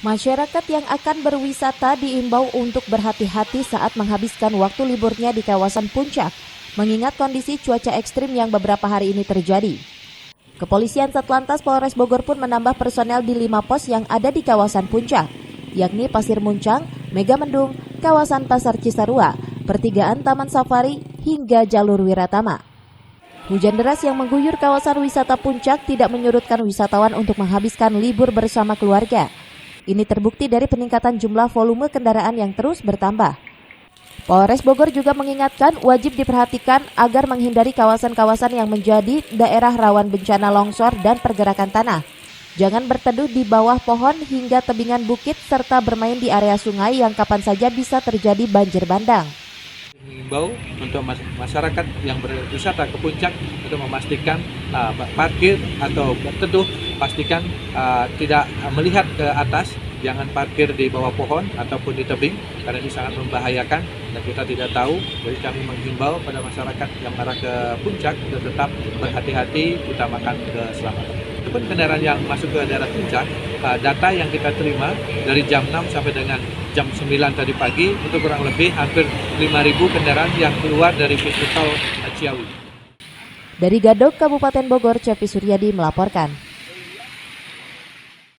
Masyarakat yang akan berwisata diimbau untuk berhati-hati saat menghabiskan waktu liburnya di kawasan Puncak, mengingat kondisi cuaca ekstrim yang beberapa hari ini terjadi. Kepolisian Satlantas Polres Bogor pun menambah personel di 5 pos yang ada di kawasan Puncak, yakni Pasir Muncang, Megamendung, kawasan Pasar Cisarua, pertigaan Taman Safari, hingga jalur Wiratama. Hujan deras yang mengguyur kawasan wisata Puncak tidak menyurutkan wisatawan untuk menghabiskan libur bersama keluarga. Ini terbukti dari peningkatan jumlah volume kendaraan yang terus bertambah. Polres Bogor juga mengingatkan wajib diperhatikan agar menghindari kawasan-kawasan yang menjadi daerah rawan bencana longsor dan pergerakan tanah. Jangan berteduh di bawah pohon hingga tebingan bukit serta bermain di area sungai yang kapan saja bisa terjadi banjir bandang. Mengimbau untuk masyarakat yang berwisata ke Puncak untuk memastikan parkir atau berteduh, pastikan tidak melihat ke atas, jangan parkir di bawah pohon ataupun di tebing karena ini sangat membahayakan dan kita tidak tahu. Jadi kami menghimbau pada masyarakat yang arah ke Puncak untuk tetap berhati-hati, utamakan keselamatan. Itu pun kendaraan yang masuk ke daerah Puncak, data yang kita terima dari jam 6 sampai dengan jam 9 tadi pagi itu kurang lebih hampir 5.000 kendaraan yang keluar dari pintu tol Ciawi. Dari Gadog, Kabupaten Bogor, Cepi Suryadi melaporkan.